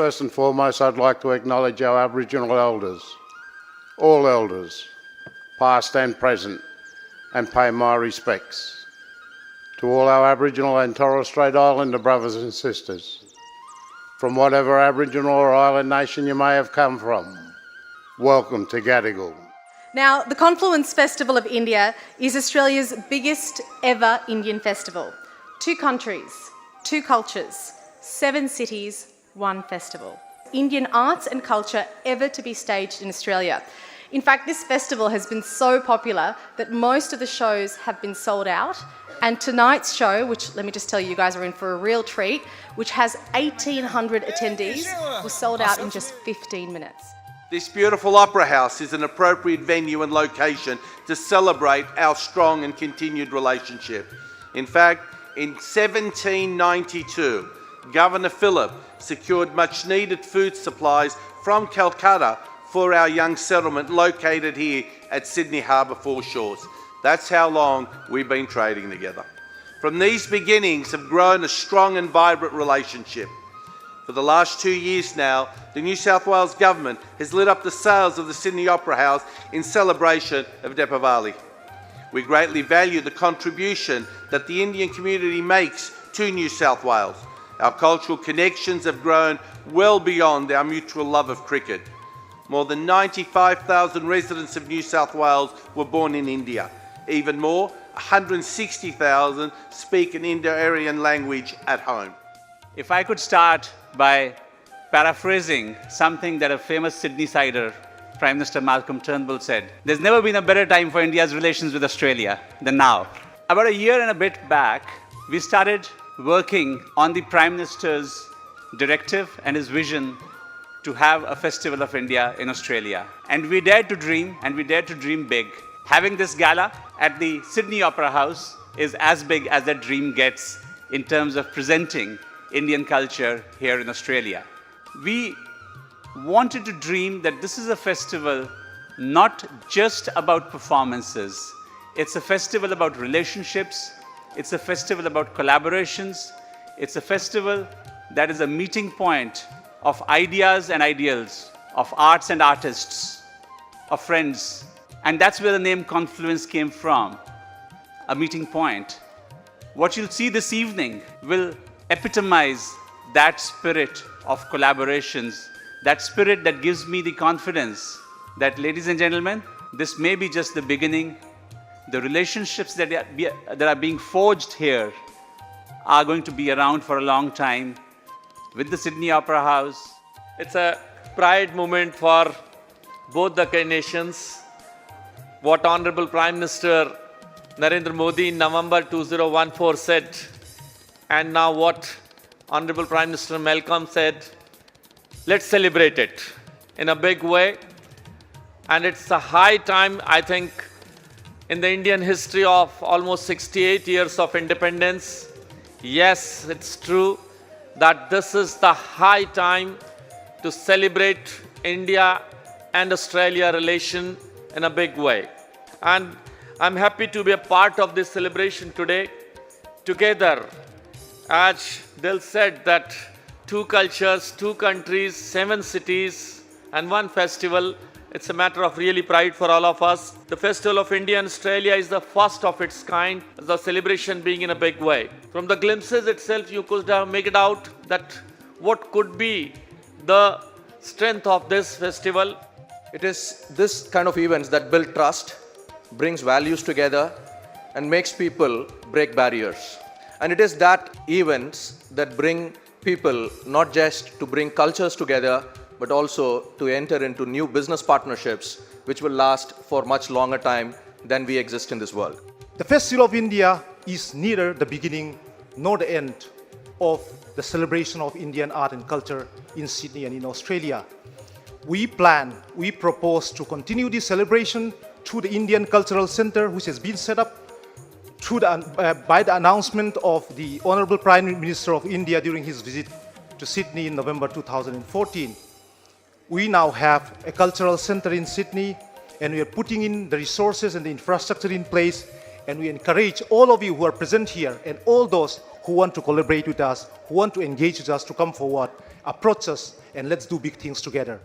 First and foremost, I'd like to acknowledge our Aboriginal elders, all elders, past and present, and pay my respects to all our Aboriginal and Torres Strait Islander brothers and sisters, from whatever Aboriginal or island nation you may have come from. Welcome to Gadigal. Now, the Confluence Festival of India is Australia's biggest ever Indian festival. 2 countries, 2 cultures, 7 cities, 1 festival. Indian arts and culture ever to be staged in Australia. In fact, this festival has been so popular that most of the shows have been sold out. And tonight's show, which let me just tell you, you guys are in for a real treat, which has 1,800 attendees, was sold out in just 15 minutes. This beautiful opera house is an appropriate venue and location to celebrate our strong and continued relationship. In fact, in 1792, Governor Phillip secured much needed food supplies from Calcutta for our young settlement located here at Sydney Harbour Foreshores. That's how long we've been trading together. From these beginnings have grown a strong and vibrant relationship. For the last 2 years now, the New South Wales Government has lit up the sails of the Sydney Opera House in celebration of Deepavali. We greatly value the contribution that the Indian community makes to New South Wales. Our cultural connections have grown well beyond our mutual love of cricket. More than 95,000 residents of New South Wales were born in India. Even more, 160,000 speak an Indo-Aryan language at home. If I could start by paraphrasing something that a famous Sydney-sider, Prime Minister Malcolm Turnbull, said, there's never been a better time for India's relations with Australia than now. About a year and a bit back, we started working on the Prime Minister's directive and his vision to have a Festival of India in Australia. And we dared to dream, and we dared to dream big. Having this gala at the Sydney Opera House is as big as that dream gets in terms of presenting Indian culture here in Australia. We wanted to dream that this is a festival not just about performances. It's a festival about relationships. It's a festival about collaborations. It's a festival that is a meeting point of ideas and ideals, of arts and artists, of friends. And that's where the name Confluence came from, a meeting point. What you'll see this evening will epitomize that spirit of collaborations, that spirit that gives me the confidence that, ladies and gentlemen, this may be just the beginning. The relationships that are being forged here are going to be around for a long time with the Sydney Opera House. It's a pride moment for both the nations. What Honorable Prime Minister Narendra Modi in November 2014 said, and now what Honorable Prime Minister Malcolm said, let's celebrate it in a big way. And it's a high time, I think, in the Indian history of almost 68 years of independence. Yes, it's true that this is the high time to celebrate India and Australia relation in a big way. And I'm happy to be a part of this celebration today. Together, as Dil said, that 2 cultures, 2 countries, 7 cities, and 1 festival. It's a matter of really pride for all of us. The Festival of India and Australia is the first of its kind, the celebration being in a big way. From the glimpses itself, you could have made it out that what could be the strength of this festival. It is this kind of events that build trust, brings values together, and makes people break barriers. And it is that events that bring people not just to bring cultures together, but also to enter into new business partnerships which will last for much longer time than we exist in this world. The Festival of India is neither the beginning nor the end of the celebration of Indian art and culture in Sydney and in Australia. We propose to continue this celebration through the Indian Cultural Centre, which has been set up by the announcement of the Honourable Prime Minister of India during his visit to Sydney in November 2014. We now have a cultural centre in Sydney, and we are putting in the resources and the infrastructure in place, and we encourage all of you who are present here and all those who want to collaborate with us, who want to engage with us to come forward, approach us, and let's do big things together.